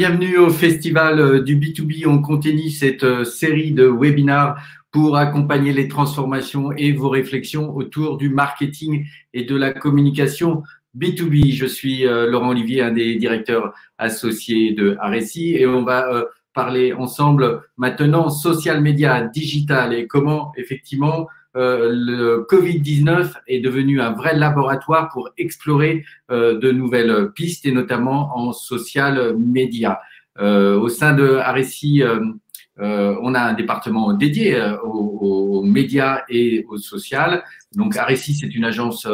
bienvenue au Festival du B2B. On continue cette série de webinars pour accompagner les transformations et vos réflexions autour du marketing et de la communication B2B. Je suis Laurent Olivier, un des directeurs associés de RSI, et on va parler ensemble maintenant social media, digital et comment effectivement le Covid-19 est devenu un vrai laboratoire pour explorer de nouvelles pistes et notamment en social media. Au sein de RSI, on a un département dédié aux médias et au social. Donc RSI, c'est une agence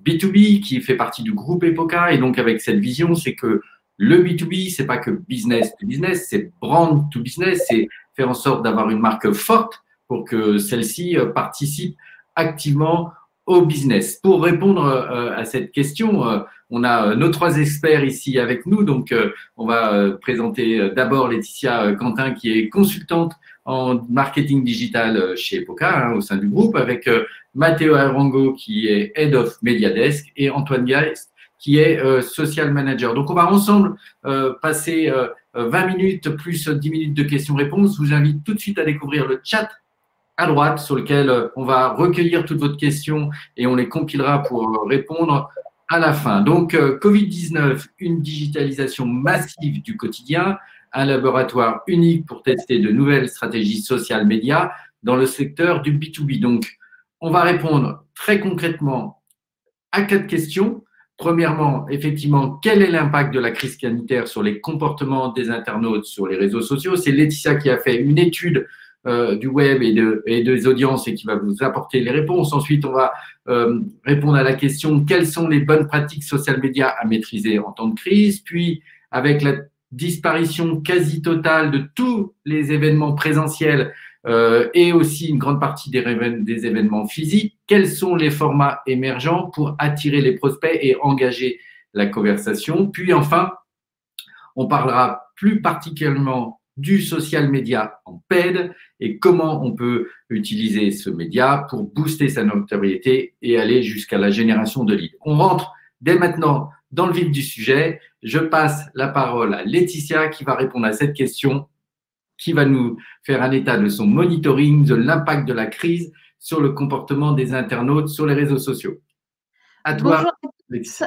B2B qui fait partie du groupe Epoca, et donc avec cette vision, c'est que le B2B, c'est pas que business to business, c'est brand to business, c'est faire en sorte d'avoir une marque forte pour que celle-ci participe activement au business. Pour répondre à cette question, on a nos trois experts ici avec nous. Donc, on va présenter d'abord Laetitia Quentin, qui est consultante en marketing digital chez Epoca, au sein du groupe, avec Matteo Arango, qui est Head of Media Desk, et Antoine Geist, qui est Social Manager. Donc, on va ensemble passer 20 minutes plus 10 minutes de questions-réponses. Je vous invite tout de suite à découvrir le chat à droite sur lequel on va recueillir toutes vos questions et on les compilera pour répondre à la fin. Donc, Covid-19, une digitalisation massive du quotidien, un laboratoire unique pour tester de nouvelles stratégies social médias dans le secteur du B2B. Donc, on va répondre très concrètement à 4 questions. Premièrement, effectivement, quel est l'impact de la crise sanitaire sur les comportements des internautes sur les réseaux sociaux? C'est Laetitia qui a fait une étude du web et des audiences et qui va vous apporter les réponses. Ensuite, on va répondre à la question quelles sont les bonnes pratiques social media à maîtriser en temps de crise. Puis, avec la disparition quasi totale de tous les événements présentiels et aussi une grande partie des événements physiques, quels sont les formats émergents pour attirer les prospects et engager la conversation. Puis enfin, on parlera plus particulièrement du social media en paid et comment on peut utiliser ce média pour booster sa notoriété et aller jusqu'à la génération de leads. On rentre dès maintenant dans le vif du sujet. Je passe la parole à Laetitia qui va répondre à cette question, qui va nous faire un état de son monitoring de l'impact de la crise sur le comportement des internautes sur les réseaux sociaux. À toi. Bonjour à tous.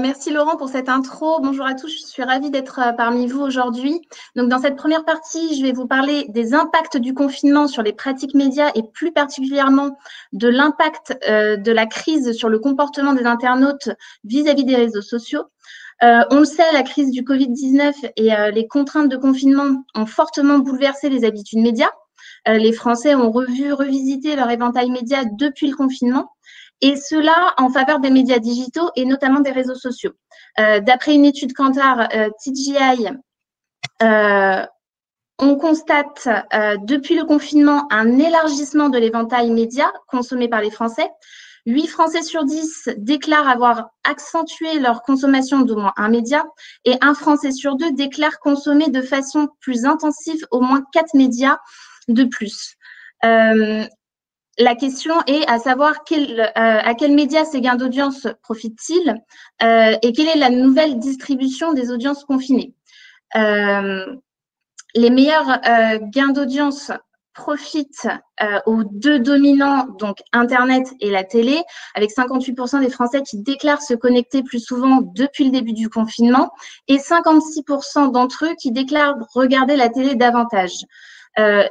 Merci Laurent pour cette intro. Bonjour à tous, je suis ravie d'être parmi vous aujourd'hui. Donc dans cette première partie, je vais vous parler des impacts du confinement sur les pratiques médias et plus particulièrement de l'impact de la crise sur le comportement des internautes vis-à-vis des réseaux sociaux. On le sait, la crise du Covid-19 et les contraintes de confinement ont fortement bouleversé les habitudes médias. Les Français ont revisité leur éventail média depuis le confinement. Et cela en faveur des médias digitaux et notamment des réseaux sociaux. D'après une étude Kantar TGI, on constate depuis le confinement un élargissement de l'éventail média consommé par les Français. 8 Français sur 10 déclarent avoir accentué leur consommation d'au moins un média et 1 Français sur 2 déclare consommer de façon plus intensive au moins 4 médias de plus. La question est à savoir à quels médias ces gains d'audience profitent-ils et quelle est la nouvelle distribution des audiences confinées. Les meilleurs gains d'audience profitent aux 2 dominants, donc Internet et la télé, avec 58% des Français qui déclarent se connecter plus souvent depuis le début du confinement et 56% d'entre eux qui déclarent regarder la télé davantage.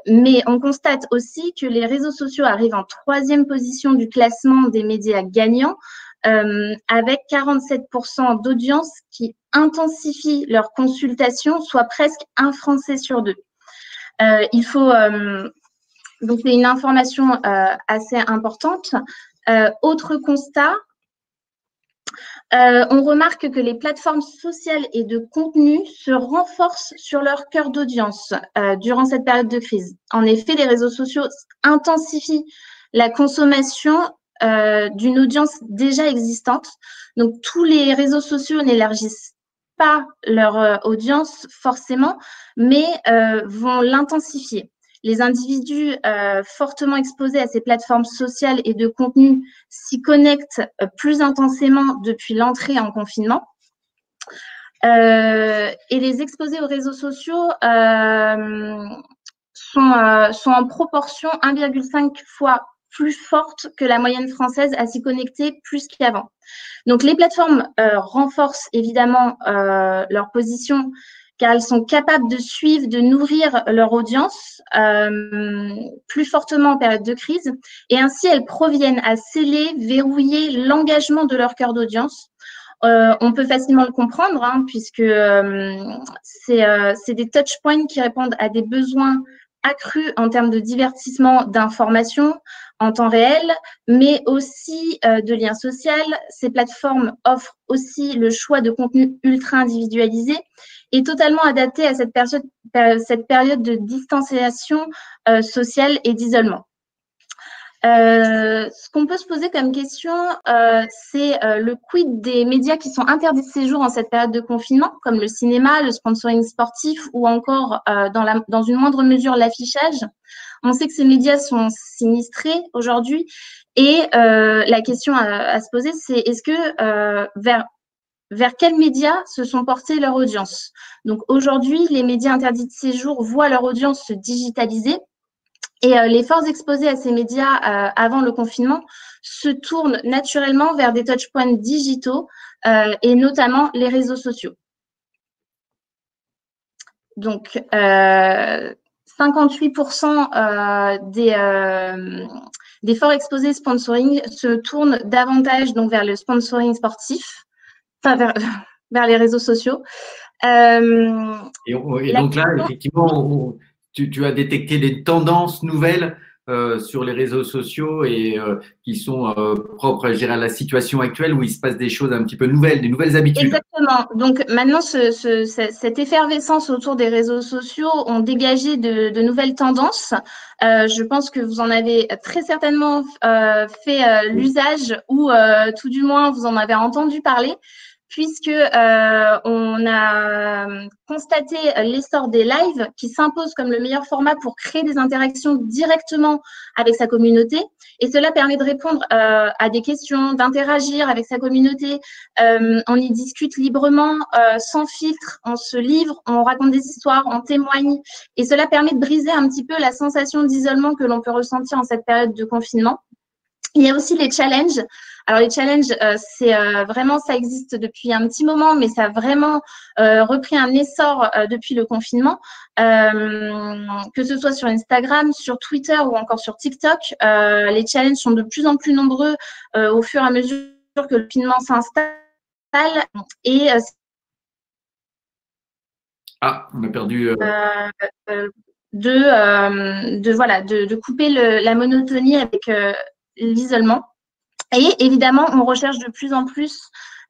Mais on constate aussi que les réseaux sociaux arrivent en 3e position du classement des médias gagnants, avec 47% d'audience qui intensifient leur consultation, soit presque 1 Français sur 2. Donc c'est une information assez importante. Autre constat, on remarque que les plateformes sociales et de contenu se renforcent sur leur cœur d'audience durant cette période de crise. En effet, les réseaux sociaux intensifient la consommation d'une audience déjà existante. Donc, tous les réseaux sociaux n'élargissent pas leur audience forcément, mais vont l'intensifier. Les individus fortement exposés à ces plateformes sociales et de contenu s'y connectent plus intensément depuis l'entrée en confinement. Et les exposés aux réseaux sociaux sont en proportion 1,5 fois plus forte que la moyenne française à s'y connecter plus qu'avant. Donc, les plateformes renforcent évidemment leur position car elles sont capables de suivre, de nourrir leur audience plus fortement en période de crise. Et ainsi, elles proviennent à sceller, verrouiller l'engagement de leur cœur d'audience. On peut facilement le comprendre, hein, puisque c'est des touchpoints qui répondent à des besoins accrus en termes de divertissement, d'information en temps réel, mais aussi de liens sociaux. Ces plateformes offrent aussi le choix de contenu ultra individualisé et totalement adapté à cette période de distanciation sociale et d'isolement. Ce qu'on peut se poser comme question, c'est le quid des médias qui sont interdits de séjour en cette période de confinement, comme le cinéma, le sponsoring sportif ou encore, dans une moindre mesure, l'affichage. On sait que ces médias sont sinistrés aujourd'hui et la question à se poser, c'est est-ce que vers quels médias se sont portés leur audience? Donc aujourd'hui, les médias interdits de séjour voient leur audience se digitaliser. Et les forces exposées à ces médias avant le confinement se tournent naturellement vers des touchpoints digitaux et notamment les réseaux sociaux. Donc, 58% des forts exposés sponsoring se tournent davantage donc, vers le sponsoring sportif, enfin vers les réseaux sociaux. Et donc là, effectivement, tu as détecté des tendances nouvelles sur les réseaux sociaux et qui sont propres, je dirais, à la situation actuelle où il se passe des choses un petit peu nouvelles, des nouvelles habitudes. Exactement. Donc maintenant, cette effervescence autour des réseaux sociaux ont dégagé de nouvelles tendances. Je pense que vous en avez très certainement fait l'usage ou tout du moins vous en avez entendu parler, puisque on a constaté l'essor des lives qui s'imposent comme le meilleur format pour créer des interactions directement avec sa communauté. Et cela permet de répondre à des questions, d'interagir avec sa communauté. On y discute librement, sans filtre, on se livre, on raconte des histoires, on témoigne. Et cela permet de briser un petit peu la sensation d'isolement que l'on peut ressentir en cette période de confinement. Il y a aussi les challenges. Alors, les challenges, c'est vraiment, ça existe depuis un petit moment, mais ça a vraiment repris un essor depuis le confinement. Que ce soit sur Instagram, sur Twitter ou encore sur TikTok, les challenges sont de plus en plus nombreux au fur et à mesure que le confinement s'installe. Et on a perdu. De couper la monotonie avec l'isolement. Et évidemment, on recherche de plus en plus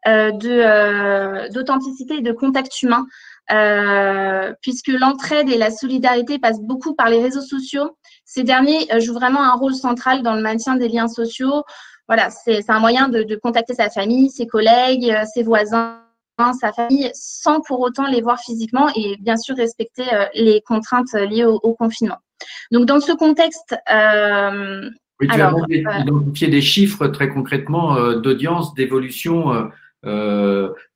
d'authenticité et de contact humain, puisque l'entraide et la solidarité passent beaucoup par les réseaux sociaux. Ces derniers jouent vraiment un rôle central dans le maintien des liens sociaux. Voilà, c'est un moyen de contacter sa famille, ses collègues, ses voisins, sa famille, sans pour autant les voir physiquement et bien sûr respecter les contraintes liées au confinement. Donc, dans ce contexte… oui, tu as même identifié des chiffres très concrètement d'audience, d'évolution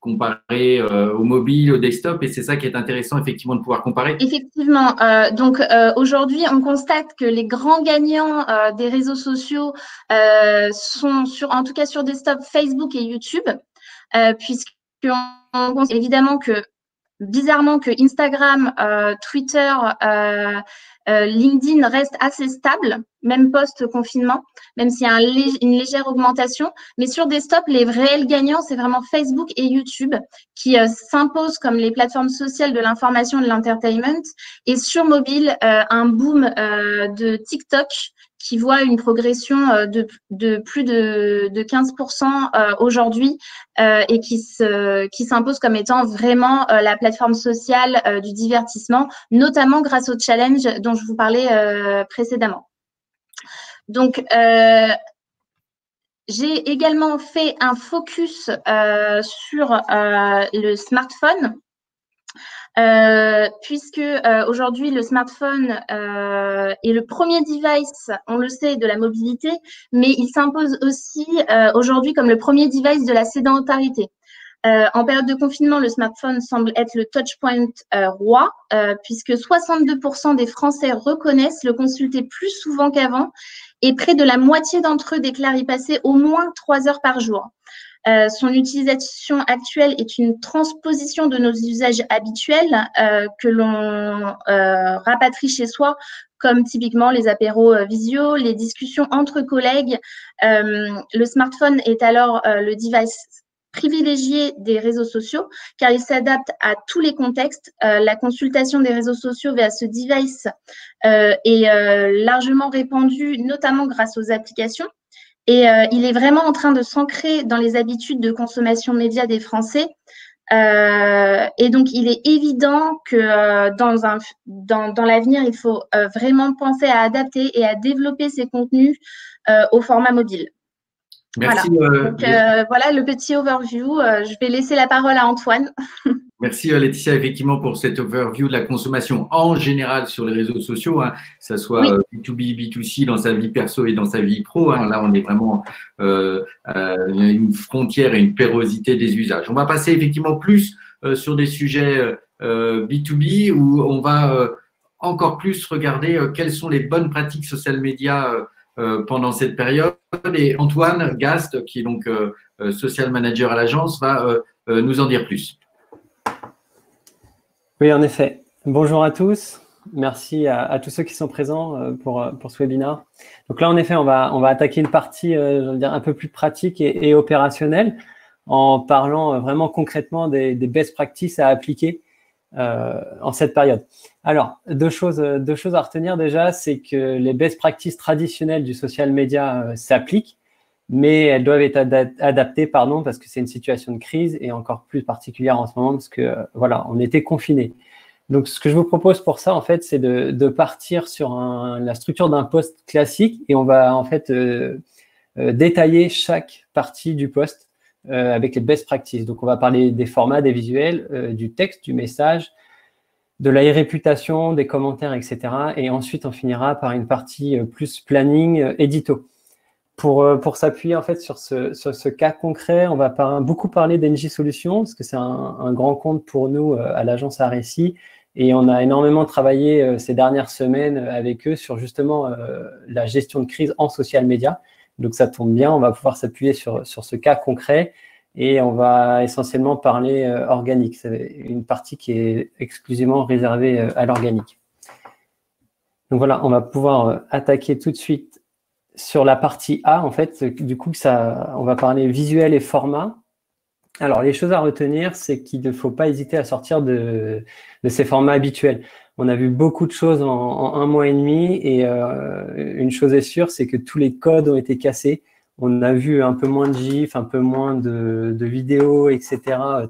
comparé au mobile, au desktop, et c'est ça qui est intéressant effectivement de pouvoir comparer. Effectivement. Donc aujourd'hui, on constate que les grands gagnants des réseaux sociaux sont en tout cas sur desktop, Facebook et YouTube, puisqu'on constate évidemment que bizarrement que Instagram, Twitter, LinkedIn restent assez stables, même post-confinement, même s'il y a une légère augmentation. Mais sur desktop, les réels gagnants, c'est vraiment Facebook et YouTube qui s'imposent comme les plateformes sociales de l'information et de l'entertainment. Et sur mobile, un boom de TikTok qui voit une progression de plus de 15% aujourd'hui et qui s'impose comme étant vraiment la plateforme sociale du divertissement, notamment grâce au challenge dont je vous parlais précédemment. Donc, j'ai également fait un focus sur le smartphone. Puisque aujourd'hui le smartphone est le premier device, on le sait, de la mobilité, mais il s'impose aussi aujourd'hui comme le premier device de la sédentarité. En période de confinement, le smartphone semble être le touchpoint roi, puisque 62% des Français reconnaissent le consulter plus souvent qu'avant et près de la moitié d'entre eux déclarent y passer au moins 3 heures par jour. Son utilisation actuelle est une transposition de nos usages habituels que l'on rapatrie chez soi, comme typiquement les apéros visio, les discussions entre collègues. Le smartphone est alors le device privilégié des réseaux sociaux car il s'adapte à tous les contextes. La consultation des réseaux sociaux via ce device est largement répandue, notamment grâce aux applications. Et il est vraiment en train de s'ancrer dans les habitudes de consommation média des Français. Et donc, il est évident que dans l'avenir, il faut vraiment penser à adapter et à développer ces contenus au format mobile. Merci. Voilà. Donc, voilà le petit overview. Je vais laisser la parole à Antoine. Merci Laetitia, effectivement, pour cette overview de la consommation en général sur les réseaux sociaux, que ce soit B2B, B2C, dans sa vie perso et dans sa vie pro. Là, on est vraiment une frontière et une pérosité des usages. On va passer effectivement plus sur des sujets B2B où on va encore plus regarder quelles sont les bonnes pratiques social media pendant cette période. Et Antoine Gast, qui est donc social manager à l'agence, va nous en dire plus. Oui, en effet. Bonjour à tous. Merci à tous ceux qui sont présents pour ce webinaire. Donc là, en effet, on va attaquer une partie je veux dire, un peu plus pratique et opérationnelle en parlant vraiment concrètement des best practices à appliquer en cette période. Alors, deux choses à retenir déjà, c'est que les best practices traditionnelles du social media s'appliquent, mais elles doivent être adaptées, parce que c'est une situation de crise et encore plus particulière en ce moment parce que voilà, on était confinés. Donc, ce que je vous propose pour ça, en fait, c'est de partir sur la structure d'un post classique et on va en fait détailler chaque partie du post avec les best practices. Donc, on va parler des formats, des visuels, du texte, du message, de la réputation, des commentaires, etc. Et ensuite, on finira par une partie plus planning, édito. Pour s'appuyer en fait sur ce cas concret, on va beaucoup parler d'Engie Solutions parce que c'est un grand compte pour nous à l'agence RSI et on a énormément travaillé ces dernières semaines avec eux sur justement la gestion de crise en social media. Donc ça tombe bien, on va pouvoir s'appuyer sur ce cas concret et on va essentiellement parler organique. C'est une partie qui est exclusivement réservée à l'organique. Donc voilà, on va pouvoir attaquer tout de suite sur la partie A, en fait, du coup, on va parler visuel et format. Alors, les choses à retenir, c'est qu'il ne faut pas hésiter à sortir de ces formats habituels. On a vu beaucoup de choses en 1 mois et demi et une chose est sûre, c'est que tous les codes ont été cassés. On a vu un peu moins de GIF, un peu moins de vidéos, etc.,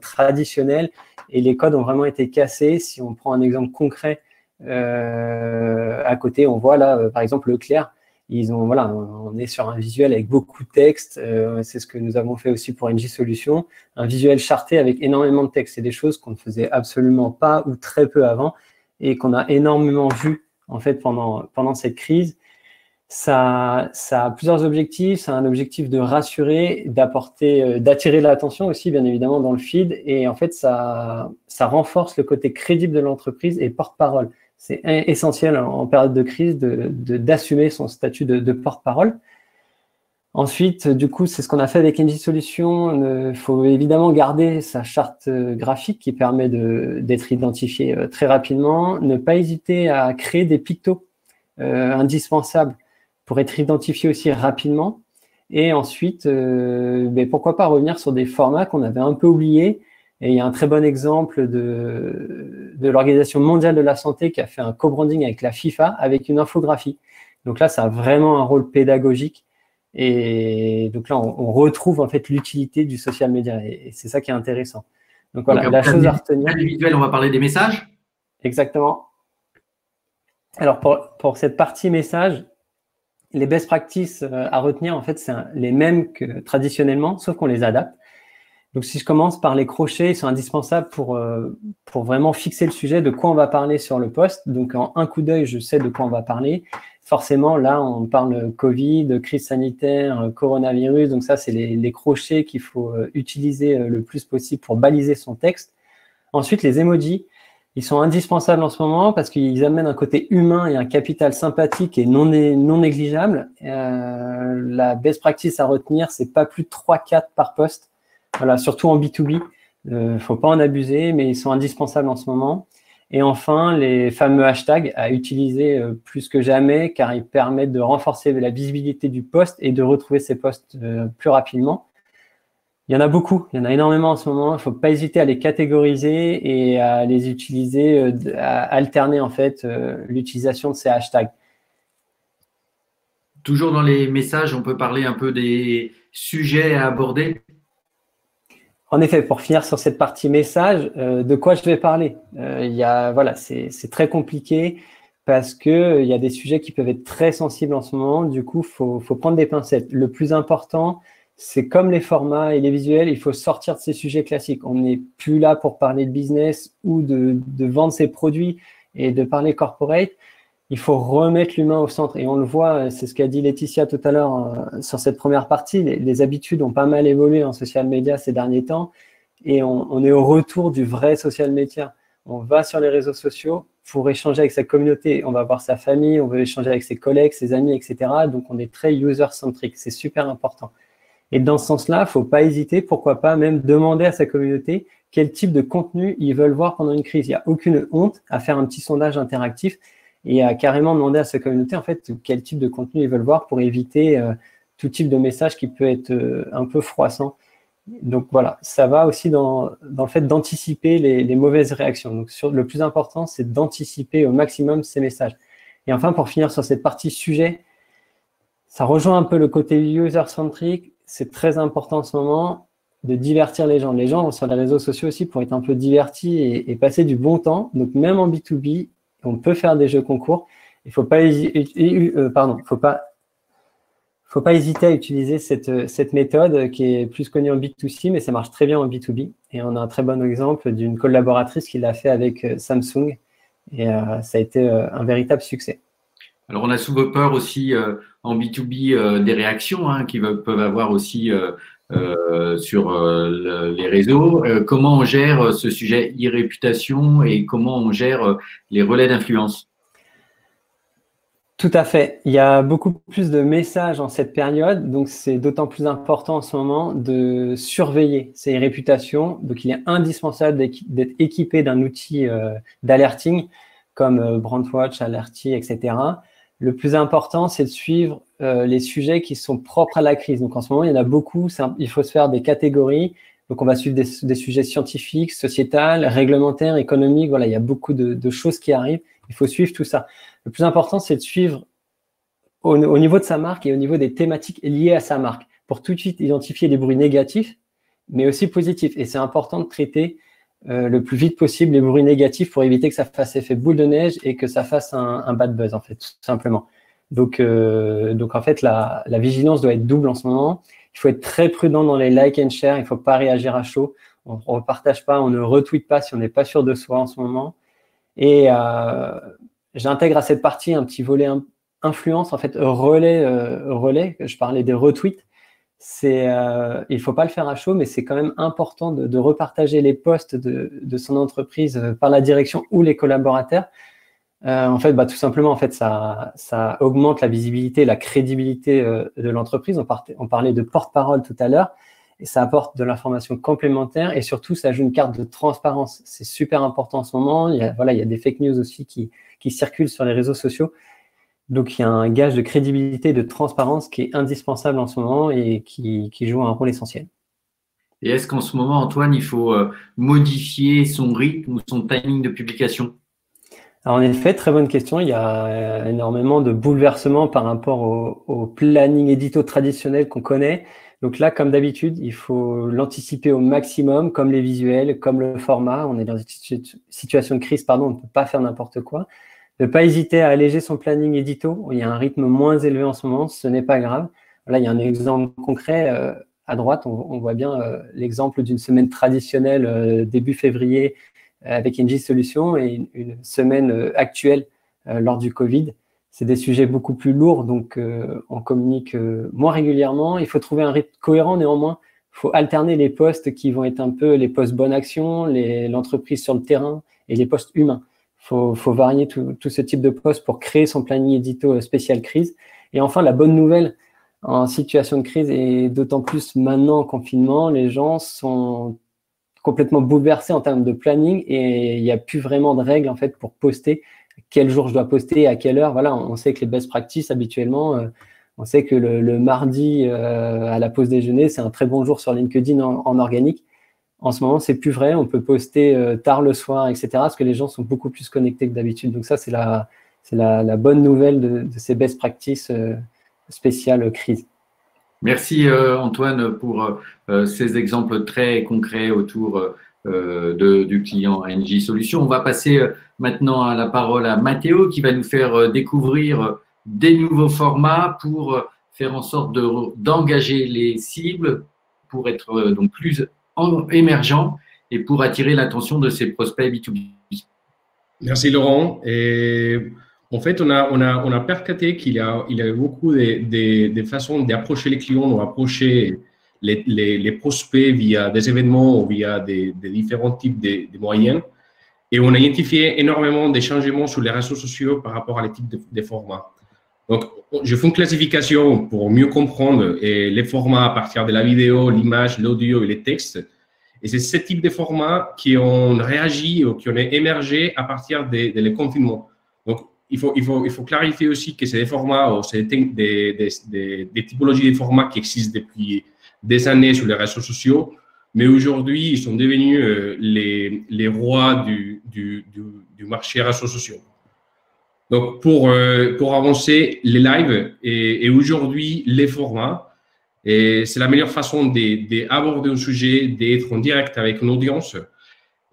traditionnelles. Et les codes ont vraiment été cassés. Si on prend un exemple concret à côté, on voit là, par exemple, Leclerc. On est sur un visuel avec beaucoup de texte. C'est ce que nous avons fait aussi pour Engie Solutions. Un visuel charté avec énormément de texte. C'est des choses qu'on ne faisait absolument pas ou très peu avant et qu'on a énormément vu en fait pendant cette crise. Ça a plusieurs objectifs. C'est un objectif de rassurer, d'attirer l'attention aussi, bien évidemment, dans le feed. Et en fait, ça renforce le côté crédible de l'entreprise et porte-parole. C'est essentiel en période de crise d'assumer son statut de porte-parole. Ensuite, du coup, c'est ce qu'on a fait avec Engie Solutions. Il faut évidemment garder sa charte graphique qui permet d'être identifié très rapidement. Ne pas hésiter à créer des pictos indispensables pour être identifié aussi rapidement. Et ensuite, pourquoi pas revenir sur des formats qu'on avait un peu oubliés. Et il y a un très bon exemple de l'Organisation mondiale de la santé qui a fait un co-branding avec la FIFA avec une infographie. Donc là, ça a vraiment un rôle pédagogique. Et donc là, on retrouve en fait l'utilité du social media. Et c'est ça qui est intéressant. Donc voilà, donc, la chose à retenir. Les visuels, on va parler des messages. Exactement. Alors pour cette partie message, les best practices à retenir, en fait, c'est les mêmes que traditionnellement, sauf qu'on les adapte. Donc, si je commence par les crochets, ils sont indispensables pour vraiment fixer le sujet de quoi on va parler sur le post. Donc, en un coup d'œil, je sais de quoi on va parler. Forcément, là, on parle Covid, crise sanitaire, coronavirus. Donc, ça, c'est les crochets qu'il faut utiliser le plus possible pour baliser son texte. Ensuite, les emojis, ils sont indispensables en ce moment parce qu'ils amènent un côté humain et un capital sympathique et non négligeable. La best practice à retenir, c'est pas plus de 3-4 par post. Voilà, surtout en B2B. Faut pas en abuser, mais ils sont indispensables en ce moment. Et enfin, les fameux hashtags à utiliser plus que jamais car ils permettent de renforcer la visibilité du post et de retrouver ces posts plus rapidement. Il y en a beaucoup, il y en a énormément en ce moment. Il ne faut pas hésiter à les catégoriser et à les utiliser, à alterner en fait l'utilisation de ces hashtags. Toujours dans les messages, on peut parler un peu des sujets à aborder. En effet, pour finir sur cette partie message, de quoi je vais parler voilà, c'est très compliqué parce qu'il y a des sujets qui peuvent être très sensibles en ce moment. Du coup, faut prendre des pincettes. Le plus important, c'est comme les formats et les visuels, il faut sortir de ces sujets classiques. On n'est plus là pour parler de business ou de vendre ses produits et de parler corporate. Il faut remettre l'humain au centre. Et on le voit, c'est ce qu'a dit Laetitia tout à l'heure sur cette première partie. Les habitudes ont pas mal évolué en social media ces derniers temps. Et on est au retour du vrai social media. On va sur les réseaux sociaux pour échanger avec sa communauté. On va voir sa famille, on veut échanger avec ses collègues, ses amis, etc. Donc, on est très user-centric. C'est super important. Et dans ce sens-là, il ne faut pas hésiter, pourquoi pas même demander à sa communauté quel type de contenu ils veulent voir pendant une crise. Il n'y a aucune honte à faire un petit sondage interactif et à carrément demander à sa communauté en fait quel type de contenu ils veulent voir pour éviter tout type de message qui peut être un peu froissant. Donc voilà, ça va aussi dans le fait d'anticiper les mauvaises réactions. Donc le plus important, c'est d'anticiper au maximum ces messages. Et enfin, pour finir sur cette partie sujet, ça rejoint un peu le côté user-centric. C'est très important en ce moment de divertir les gens. Les gens sur les réseaux sociaux aussi pour être un peu divertis et passer du bon temps. Donc même en B2B, on peut faire des jeux concours. Il ne faut pas hésiter à utiliser cette méthode qui est plus connue en B2C, mais ça marche très bien en B2B. Et on a un très bon exemple d'une collaboratrice qui l'a fait avec Samsung. Et ça a été un véritable succès. Alors, on a souvent peur aussi en B2B des réactions qui peuvent avoir aussi sur les réseaux. Comment on gère ce sujet e-réputation et comment on gère les relais d'influence? Tout à fait. Il y a beaucoup plus de messages en cette période, donc c'est d'autant plus important en ce moment de surveiller ces réputations. Donc, il est indispensable d'être équipé d'un outil d'alerting comme Brandwatch, Alerty, etc. Le plus important, c'est de suivre les sujets qui sont propres à la crise. Donc, en ce moment, il y en a beaucoup. Il faut se faire des catégories. Donc, on va suivre des sujets scientifiques, sociétals, réglementaires, économiques. Voilà, il y a beaucoup de choses qui arrivent. Il faut suivre tout ça. Le plus important, c'est de suivre au niveau de sa marque et au niveau des thématiques liées à sa marque pour tout de suite identifier les bruits négatifs, mais aussi positifs. Et c'est important de traiter le plus vite possible les bruits négatifs pour éviter que ça fasse effet boule de neige et que ça fasse un bad buzz, en fait, tout simplement. Donc en fait, la vigilance doit être double en ce moment. Il faut être très prudent dans les like and share. Il ne faut pas réagir à chaud. On ne repartage pas, on ne retweet pas si on n'est pas sûr de soi en ce moment. Et j'intègre à cette partie un petit volet influence, en fait, relais. Je parlais des retweets. Il ne faut pas le faire à chaud, mais c'est quand même important de repartager les posts de son entreprise par la direction ou les collaborateurs. En fait, tout simplement, en fait, ça augmente la visibilité, la crédibilité de l'entreprise. On parlait de porte-parole tout à l'heure, et ça apporte de l'information complémentaire et surtout, ça ajoute une carte de transparence. C'est super important en ce moment. Il y a des fake news aussi qui circulent sur les réseaux sociaux. Donc, il y a un gage de crédibilité et de transparence qui est indispensable en ce moment et qui joue un rôle essentiel. Et est-ce qu'en ce moment, Antoine, il faut modifier son rythme ou son timing de publication? Alors, en effet, très bonne question. Il y a énormément de bouleversements par rapport au planning édito traditionnel qu'on connaît. Donc là, comme d'habitude, il faut l'anticiper au maximum, comme les visuels, comme le format. On est dans une situation de crise, on ne peut pas faire n'importe quoi. Ne pas hésiter à alléger son planning édito. Il y a un rythme moins élevé en ce moment, ce n'est pas grave. Là, il y a un exemple concret. à droite, on voit bien l'exemple d'une semaine traditionnelle début février avec NJ Solutions et une semaine actuelle lors du Covid. C'est des sujets beaucoup plus lourds, donc on communique moins régulièrement. Il faut trouver un rythme cohérent, néanmoins. Il faut alterner les postes qui vont être un peu les postes bonne action, l'entreprise sur le terrain et les postes humains. Il faut varier tout ce type de postes pour créer son planning édito spécial crise. Et enfin, la bonne nouvelle en situation de crise, et d'autant plus maintenant en confinement, les gens sont complètement bouleversés en termes de planning et il n'y a plus vraiment de règles en fait pour poster. Quel jour je dois poster, à quelle heure. Voilà, on sait que les best practices, habituellement, on sait que le mardi à la pause déjeuner, c'est un très bon jour sur LinkedIn en organique. En ce moment, c'est plus vrai. On peut poster tard le soir, etc. parce que les gens sont beaucoup plus connectés que d'habitude. Donc ça, c'est la bonne nouvelle de ces best practices spéciales crise. Merci Antoine pour ces exemples très concrets autour du client NJ Solutions. On va passer maintenant à la parole à Mathéo qui va nous faire découvrir des nouveaux formats pour faire en sorte d'engager les cibles pour être donc plus émergent et pour attirer l'attention de ses prospects B2B. Merci Laurent. Et en fait, on a percaté qu'il y a beaucoup de façons d'approcher les clients, d'approcher les prospects via des événements ou via des différents types de moyens. Et on a identifié énormément de changements sur les réseaux sociaux par rapport à les types de formats. Donc, je fais une classification pour mieux comprendre les formats à partir de la vidéo, l'image, l'audio et les textes. Et c'est ce type de formats qui ont réagi ou qui ont émergé à partir des confinements. Donc, il faut clarifier aussi que c'est des formats ou c'est des typologies de formats qui existent depuis des années sur les réseaux sociaux, mais aujourd'hui, ils sont devenus les rois du marché réseaux sociaux. Donc, pour avancer, les lives et aujourd'hui, les formats, et c'est la meilleure façon d'aborder un sujet, d'être en direct avec une audience.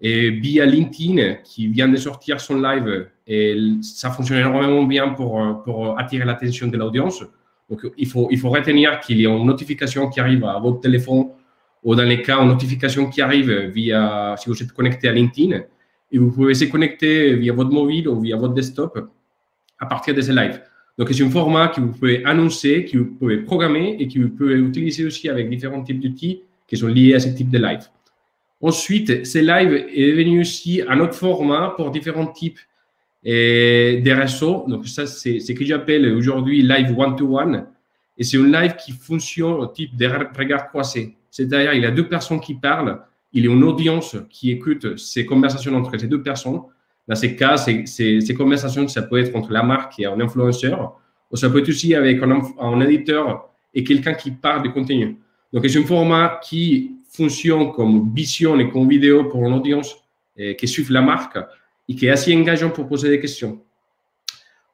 Et via LinkedIn, qui vient de sortir son live, et ça fonctionne énormément bien pour attirer l'attention de l'audience. Donc, il faut retenir qu'il y a une notification qui arrive à votre téléphone ou dans les cas, une notification qui arrive si vous êtes connecté à LinkedIn. Et vous pouvez se connecter via votre mobile ou via votre desktop à partir de ces lives. Donc, c'est un format que vous pouvez annoncer, que vous pouvez programmer et que vous pouvez utiliser aussi avec différents types d'outils qui sont liés à ce type de live. Ensuite, ces lives est devenu aussi un autre format pour différents types des réseaux. Donc, ça, c'est ce que j'appelle aujourd'hui live one-to-one. Et c'est un live qui fonctionne au type de regard croisé. C'est-à-dire, il y a deux personnes qui parlent, il y a une audience qui écoute ces conversations entre ces deux personnes. Dans ces cas, ces conversations, ça peut être entre la marque et un influenceur, ou ça peut être aussi avec un éditeur et quelqu'un qui parle de contenu. Donc, c'est un format qui fonctionne comme vision et comme vidéo pour une audience qui suit la marque et qui est assez engageant pour poser des questions.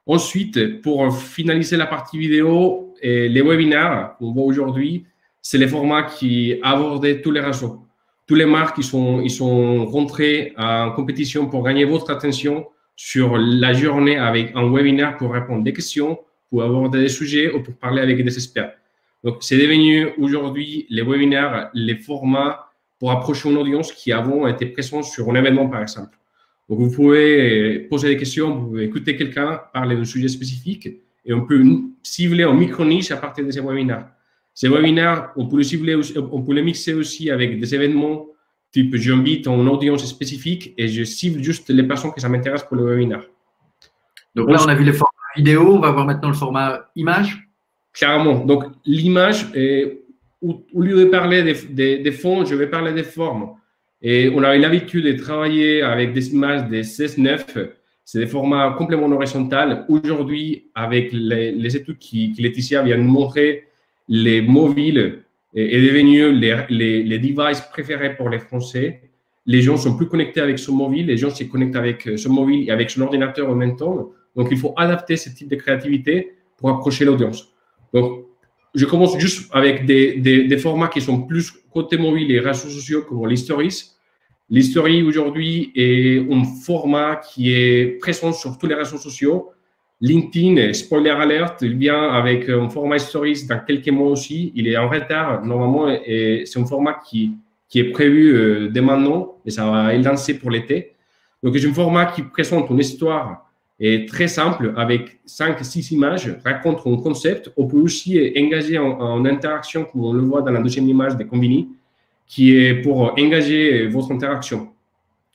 Ensuite, pour finaliser la partie vidéo, les webinaires qu'on voit aujourd'hui, c'est les formats qui abordent tous les réseaux. Tous les marques, ils sont rentrés en compétition pour gagner votre attention sur la journée avec un webinaire pour répondre des questions, pour aborder des sujets ou pour parler avec des experts. Donc, c'est devenu aujourd'hui les webinaires, les formats pour approcher une audience qui avant était présente sur un événement, par exemple. Donc, vous pouvez poser des questions, vous pouvez écouter quelqu'un parler d'un sujet spécifique et on peut cibler en micro-niche à partir de ces webinaires. Ces webinaires, on peut les cibler, on peut les mixer aussi avec des événements type j'invite une audience spécifique et je cible juste les personnes que ça m'intéresse pour le webinaire. Donc là, on a vu le format vidéo, on va voir maintenant le format image. Clairement. Donc, l'image, au lieu de parler des fonds, je vais parler des formes. Et on a eu l'habitude de travailler avec des images des 16:9. C'est des formats complètement horizontaux. Aujourd'hui, avec les études qui Laetitia vient de nous montrer, les mobiles est devenu les devices préférés pour les Français. Les gens sont plus connectés avec son mobile, les gens se connectent avec son mobile et avec son ordinateur en même temps. Donc, il faut adapter ce type de créativité pour approcher l'audience. Donc, je commence juste avec des formats qui sont plus côté mobile et réseaux sociaux comme les stories. Les stories aujourd'hui est un format qui est présent sur tous les réseaux sociaux. LinkedIn, spoiler alert, il vient avec un format stories dans quelques mois aussi. Il est en retard normalement et c'est un format qui est prévu dès maintenant et ça va être lancé pour l'été. Donc, c'est un format qui présente une histoire très simple avec 5-6 images, raconte un concept. On peut aussi engager en interaction, comme on le voit dans la deuxième image de Convini, qui est pour engager votre interaction.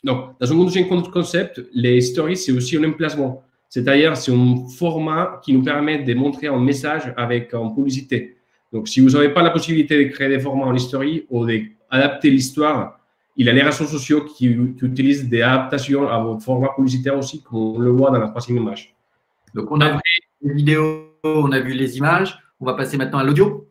Donc, dans un deuxième concept, les stories, c'est aussi un emplacement. C'est-à-dire, c'est un format qui nous permet de montrer un message avec une publicité. Donc, si vous n'avez pas la possibilité de créer des formats en story ou d'adapter l'histoire, il y a les réseaux sociaux qui utilisent des adaptations à votre format publicitaire aussi, comme on le voit dans la troisième image. Donc, on a vu les vidéos, on a vu les images. On va passer maintenant à l'audio.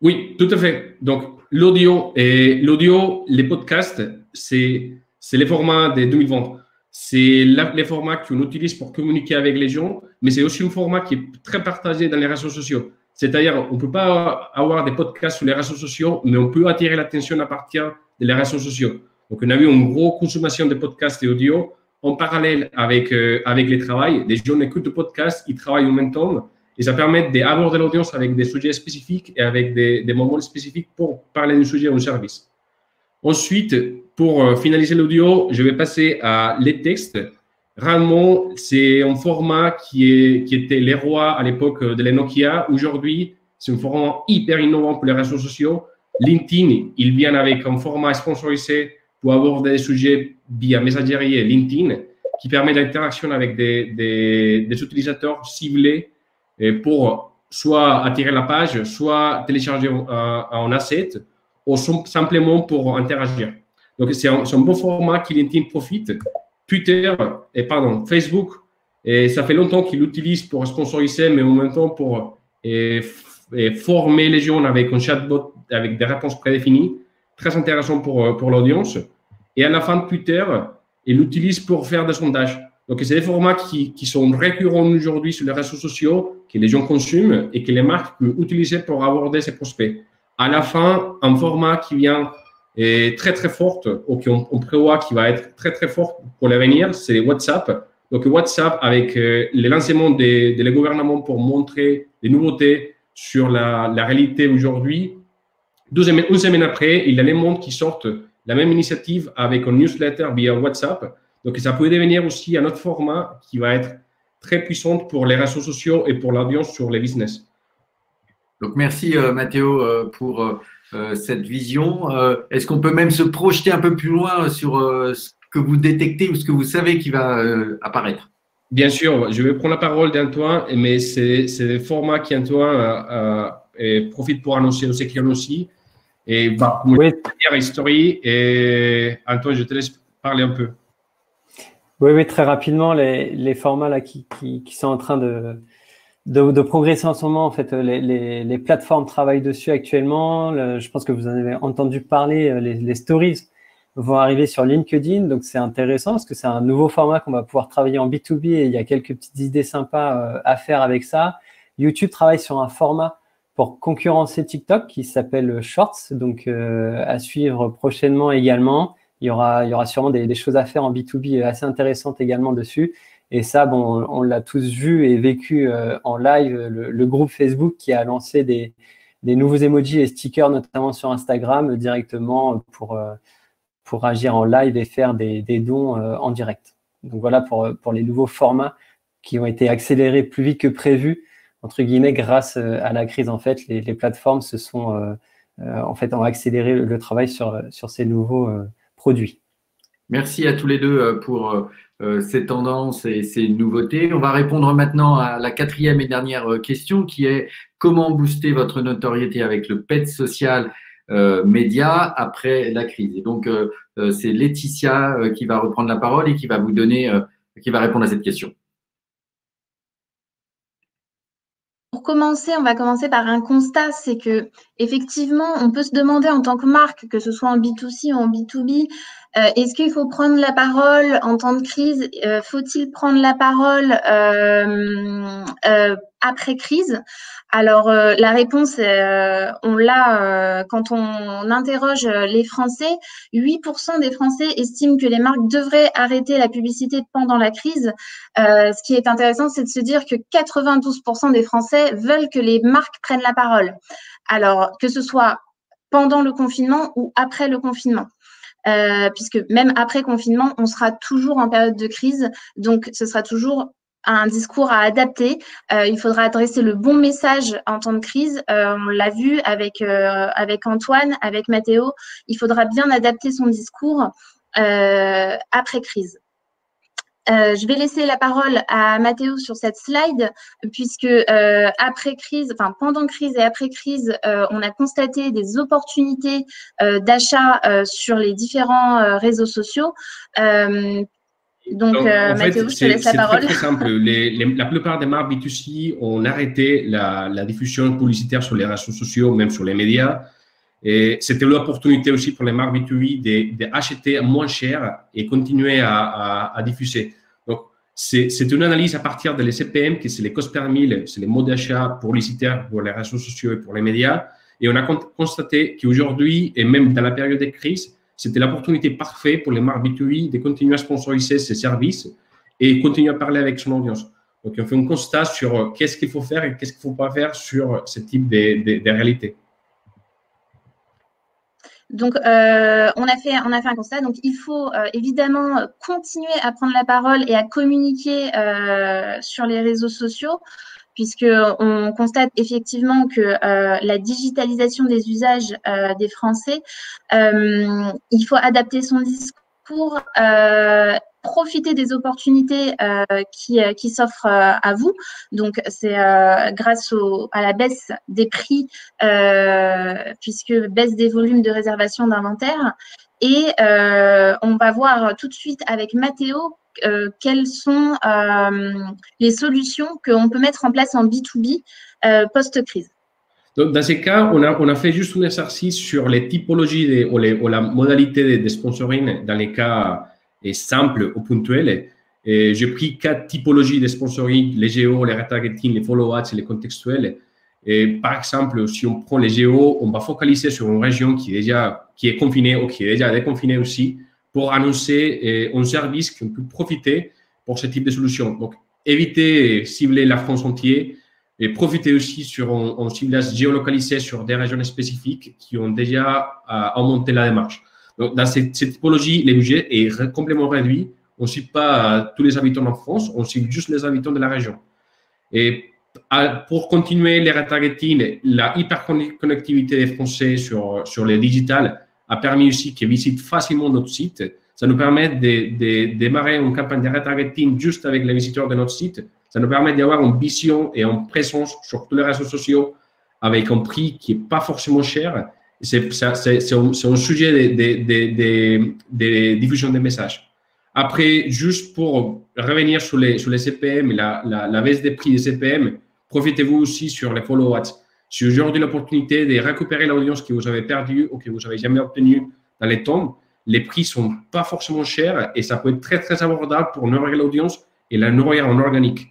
Oui, tout à fait. Donc, l'audio, les podcasts, c'est les formats de 2020. C'est les formats qu'on utilise pour communiquer avec les gens, mais c'est aussi un format qui est très partagé dans les réseaux sociaux. C'est-à-dire, on ne peut pas avoir des podcasts sur les réseaux sociaux, mais on peut attirer l'attention à partir des réseaux sociaux. Donc, on a vu une grosse consommation de podcasts et audio en parallèle avec les travails. Les gens écoutent des podcasts, ils travaillent en même temps et ça permet d'aborder l'audience avec des sujets spécifiques et avec des moments spécifiques pour parler d'un sujet ou d'un service. Ensuite, pour finaliser l'audio, je vais passer à les textes. Réellement, c'est un format qui était les rois à l'époque de la Nokia. Aujourd'hui, c'est un format hyper innovant pour les réseaux sociaux. LinkedIn, il vient avec un format sponsorisé pour aborder des sujets via messagerie et LinkedIn qui permet l'interaction avec des utilisateurs ciblés pour soit attirer la page, soit télécharger un asset ou simplement pour interagir. Donc, c'est un bon format qui LinkedIn profite. Facebook, et ça fait longtemps qu'il l'utilise pour sponsoriser, mais en même temps pour former les gens avec un chatbot avec des réponses prédéfinies. Très intéressant pour l'audience. Et à la fin de Twitter, il l'utilise pour faire des sondages. Donc, c'est des formats qui sont récurrents aujourd'hui sur les réseaux sociaux, que les gens consomment et que les marques peuvent utiliser pour aborder ces prospects. À la fin, un format qui vient très, très forte ou qu'on prévoit qui va être très, très fort pour l'avenir, c'est WhatsApp. Donc, WhatsApp, avec les lancements des gouvernements pour montrer des nouveautés sur la réalité aujourd'hui. Une semaine après, il y a les mondes qui sortent la même initiative avec un newsletter via WhatsApp. Donc, ça peut devenir aussi un autre format qui va être très puissant pour les réseaux sociaux et pour l'audience sur les business. Donc, merci Mathéo pour cette vision. Est-ce qu'on peut même se projeter un peu plus loin sur ce que vous détectez ou ce que vous savez qui va apparaître? Bien sûr, je vais prendre la parole d'Antoine, mais c'est des formats qu'Antoine profite pour annoncer aux clients aussi. Et bah, oui. Story. Et Antoine, je te laisse parler un peu. Oui, très rapidement, les formats là, qui sont en train de progresser en ce moment, en fait, les plateformes travaillent dessus actuellement. Je pense que vous en avez entendu parler, les stories vont arriver sur LinkedIn, donc c'est intéressant parce que c'est un nouveau format qu'on va pouvoir travailler en B2B et il y a quelques petites idées sympas à faire avec ça. YouTube travaille sur un format pour concurrencer TikTok qui s'appelle Shorts, donc à suivre prochainement également. Il y aura sûrement des choses à faire en B2B assez intéressantes également dessus. Et ça, bon, on l'a tous vu et vécu en live, le groupe Facebook qui a lancé des nouveaux emojis et stickers, notamment sur Instagram, directement pour agir en live et faire des dons en direct. Donc voilà pour les nouveaux formats qui ont été accélérés plus vite que prévu, entre guillemets, grâce à la crise. En fait, les plateformes ont accéléré le travail sur ces nouveaux produits. Merci à tous les deux pour ces tendances et ces nouveautés. On va répondre maintenant à la quatrième et dernière question qui est comment booster votre notoriété avec le PET social média après la crise. Et donc, c'est Laetitia qui va reprendre la parole et qui va qui va répondre à cette question. Pour commencer, on va commencer par un constat, c'est que effectivement, on peut se demander en tant que marque, que ce soit en B2C ou en B2B, est-ce qu'il faut prendre la parole en temps de crise? Faut-il prendre la parole après crise. Alors, la réponse, on l'a quand on interroge les Français. 8% des Français estiment que les marques devraient arrêter la publicité pendant la crise. Ce qui est intéressant, c'est de se dire que 92% des Français veulent que les marques prennent la parole. Alors, que ce soit pendant le confinement ou après le confinement. Puisque même après confinement, on sera toujours en période de crise. Donc, ce sera toujours un discours à adapter. Il faudra adresser le bon message en temps de crise. On l'a vu avec Antoine, avec Mathéo. Il faudra bien adapter son discours après crise. Je vais laisser la parole à Mathéo sur cette slide, puisque après crise, enfin pendant crise et après crise, on a constaté des opportunités d'achat sur les différents réseaux sociaux. Donc Mathéo, je te laisse la parole. C'est très simple. La plupart des marques B2C ont arrêté la diffusion publicitaire sur les réseaux sociaux, même sur les médias. Et c'était l'opportunité aussi pour les marques B2B d'acheter moins cher et continuer à diffuser. Donc, c'est une analyse à partir des CPM, qui c'est les cost per mille, c'est les mots d'achat publicitaires pour les réseaux sociaux et pour les médias. Et on a constaté qu'aujourd'hui, et même dans la période de crise, c'était l'opportunité parfaite pour les marques B2B de continuer à sponsoriser ces services et continuer à parler avec son audience. Donc, on fait un constat sur qu'est-ce qu'il faut faire et qu'est-ce qu'il ne faut pas faire sur ce type de réalité. Donc, on a fait un constat. Donc, il faut évidemment continuer à prendre la parole et à communiquer sur les réseaux sociaux, puisqu'on constate effectivement que la digitalisation des usages des Français, il faut adapter son discours, profiter des opportunités qui s'offrent à vous. Donc, c'est grâce à la baisse des prix, puisque baisse des volumes de réservation d'inventaire. Et on va voir tout de suite avec Mathéo quelles sont les solutions qu'on peut mettre en place en B2B post-crise. Donc, dans ces cas, on a fait juste un exercice sur les typologies ou la modalité de sponsoring dans les cas simples ou ponctuels. J'ai pris 4 typologies de sponsoring, les géos, les retargeting, les follow-ads et les contextuels. Et par exemple, si on prend les géos, on va focaliser sur une région qui est confinée ou qui est déjà déconfinée aussi pour annoncer un service qu'on peut profiter pour ce type de solution. Donc, éviter de cibler la France entière et profiter aussi sur un ciblage géolocalisé sur des régions spécifiques qui ont déjà augmenté la démarche. Donc, dans cette typologie, les budgets est complètement réduit. On ne cible pas tous les habitants en France, on cible juste les habitants de la région. Et pour continuer les retargeting, la hyperconnectivité des Français sur les digitales a permis aussi qu'ils visitent facilement notre site. Ça nous permet de démarrer une campagne de retargeting juste avec les visiteurs de notre site. Ça nous permet d'avoir une vision et une présence sur tous les réseaux sociaux avec un prix qui n'est pas forcément cher. C'est un sujet de diffusion des messages. Après, juste pour revenir sur les CPM, la baisse des prix des CPM, profitez-vous aussi sur les follow-ads. Si aujourd'hui l'opportunité de récupérer l'audience que vous avez perdue ou que vous n'avez jamais obtenue dans les temps, les prix ne sont pas forcément chers et ça peut être très, très abordable pour nourrir l'audience et la nourrir en organique.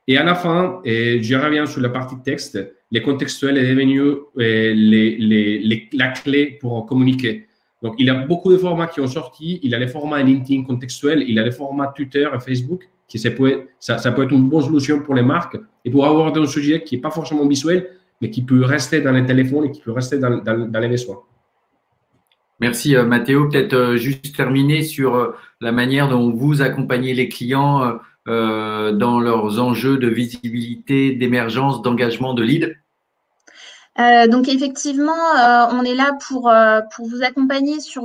Et à la fin, je reviens sur la partie texte, les contextuels est devenu la clé pour communiquer. Donc, il y a beaucoup de formats qui ont sorti. Il y a les formats LinkedIn contextuels, il y a les formats Twitter et Facebook, ça peut être une bonne solution pour les marques et pour avoir un sujet qui n'est pas forcément visuel, mais qui peut rester dans les téléphones et qui peut rester dans les besoins. Merci Mathéo. Peut-être juste terminer sur la manière dont vous accompagnez les clients dans leurs enjeux de visibilité, d'émergence, d'engagement, de lead. Donc effectivement, on est là pour vous accompagner sur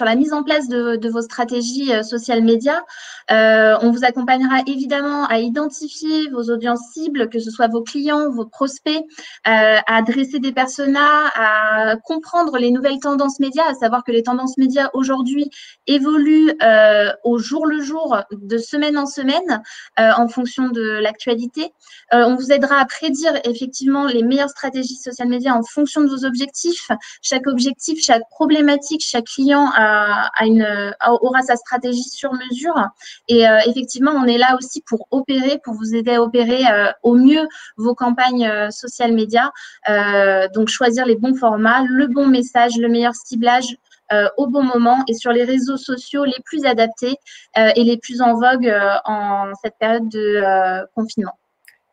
la mise en place de vos stratégies social media. On vous accompagnera évidemment à identifier vos audiences cibles, que ce soit vos clients, vos prospects, à adresser des personas, à comprendre les nouvelles tendances médias, à savoir que les tendances médias aujourd'hui évoluent au jour le jour, de semaine en semaine, en fonction de l'actualité. On vous aidera à prédire effectivement les meilleures stratégies social média en fonction de vos objectifs. Chaque objectif, chaque problématique, chaque client aura sa stratégie sur mesure. Et effectivement, on est là aussi pour opérer, pour vous aider à opérer au mieux vos campagnes social media. Donc, choisir les bons formats, le bon message, le meilleur ciblage au bon moment et sur les réseaux sociaux les plus adaptés et les plus en vogue en cette période de confinement.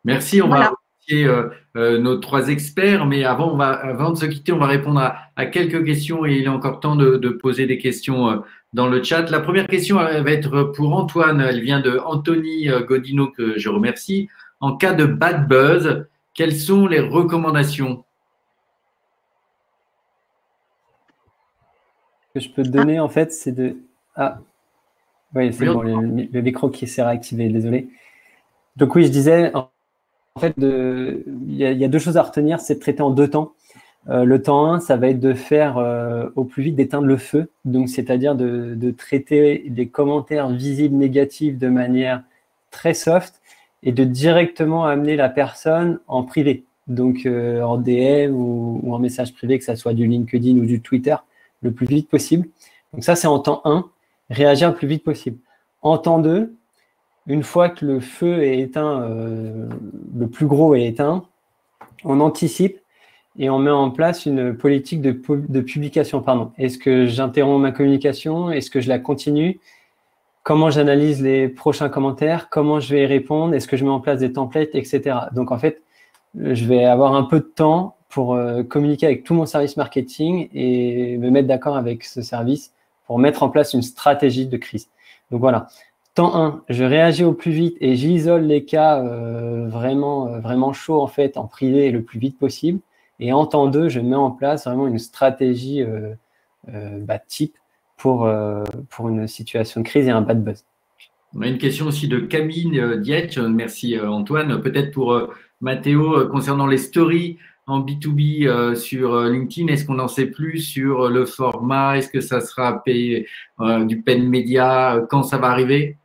Merci, on va remercier nos 3 experts, mais avant de se quitter, on va répondre à quelques questions et il est encore temps de poser des questions dans le chat. La première question elle va être pour Antoine, elle vient de Anthony Godino que je remercie. En cas de bad buzz, quelles sont les recommandations? Que je peux te donner, en fait, c'est de… Ah, oui, c'est bon, le micro qui s'est réactivé, désolé. Donc oui, je disais, en fait, il y a 2 choses à retenir, c'est de traiter en 2 temps. Le temps 1, ça va être de faire au plus vite, d'éteindre le feu, donc c'est-à-dire de traiter des commentaires visibles négatifs de manière très soft et de directement amener la personne en privé, donc en DM ou en message privé, que ça soit du LinkedIn ou du Twitter, le plus vite possible. Donc ça, c'est en temps 1, réagir le plus vite possible. En temps 2, une fois que le feu est éteint, le plus gros est éteint, on anticipe et on met en place une politique de publication. Est-ce que j'interromps ma communication? Est-ce que je la continue? Comment j'analyse les prochains commentaires? Comment je vais y répondre? Est-ce que je mets en place des templates, etc. Donc, en fait, je vais avoir un peu de temps pour communiquer avec tout mon service marketing et me mettre d'accord avec ce service pour mettre en place une stratégie de crise. Donc voilà, temps 1, je réagis au plus vite et j'isole les cas vraiment chauds en fait en privé le plus vite possible. Et en temps 2, je mets en place vraiment une stratégie type pour une situation de crise et un bad buzz. On a une question aussi de Camille Dietsch. Merci Antoine. Peut-être pour Mathéo, concernant les stories en B2B sur LinkedIn, est-ce qu'on en sait plus sur le format? Est-ce que ça sera payé du paid média? Quand ça va arriver?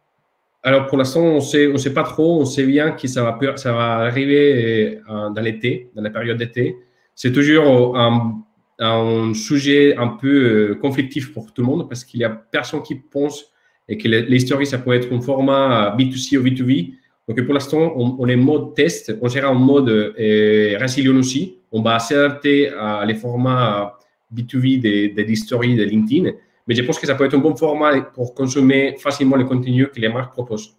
Alors, pour l'instant, on sait pas trop. On sait bien que ça va arriver dans l'été, dans la période d'été. C'est toujours un sujet un peu conflictif pour tout le monde parce qu'il y a personne qui pense et que les stories, ça peut être un format B2C ou B2B. Donc, pour l'instant, on est en mode test. On sera en mode résilient aussi. On va s'adapter à les formats B2B des stories de LinkedIn. Mais je pense que ça peut être un bon format pour consommer facilement le contenu que les marques proposent.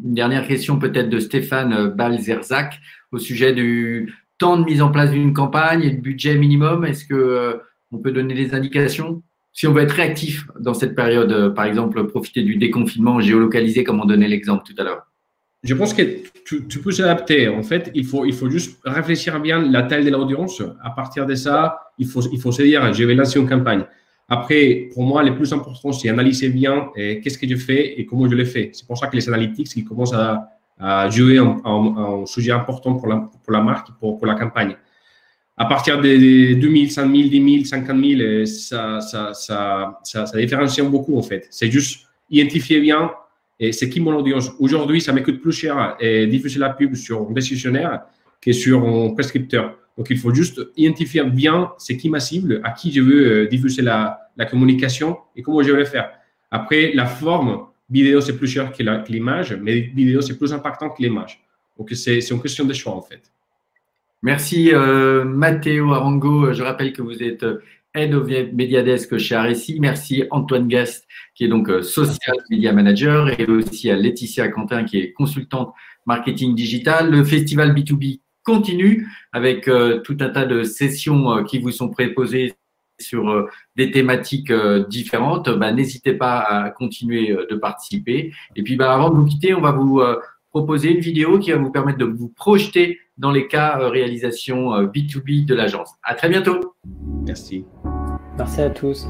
Une dernière question peut-être de Stéphane Balzerzak au sujet du temps de mise en place d'une campagne et le budget minimum. Est-ce qu'on peut donner des indications? Si on veut être réactif dans cette période, par exemple, profiter du déconfinement géolocalisé comme on donnait l'exemple tout à l'heure. Je pense que tu peux s'adapter. En fait, il faut juste réfléchir bien la taille de l'audience. À partir de ça, il faut se dire, je vais lancer une campagne. Après, pour moi, le plus important, c'est analyser bien qu'est-ce que je fais et comment je le fais. C'est pour ça que les analytics, ils commencent à jouer un sujet important pour la marque, pour la campagne. À partir de 2000, 5000, 10 000, 50 000, ça différencie beaucoup, en fait. C'est juste identifier bien c'est qui mon audience. Aujourd'hui, ça me coûte plus cher diffuser la pub sur un décisionnaire que sur un prescripteur. Donc, il faut juste identifier bien c'est qui ma cible, à qui je veux diffuser la communication et comment je vais le faire. Après, la forme, vidéo, c'est plus cher que l'image, mais vidéo, c'est plus impactant que l'image. Donc, c'est une question de choix, en fait. Merci, Matteo Arango. Je rappelle que vous êtes Head of Media Desk chez Aressi. Merci, Antoine Guest, qui est donc Social Media Manager, et aussi à Laetitia Quentin, qui est consultante marketing digital. Le festival B2B continue avec tout un tas de sessions qui vous sont proposées sur des thématiques différentes. N'hésitez pas à continuer de participer. Et puis, avant de vous quitter, on va vous proposer une vidéo qui va vous permettre de vous projeter dans les cas réalisation B2B de l'agence. À très bientôt. Merci. Merci à tous.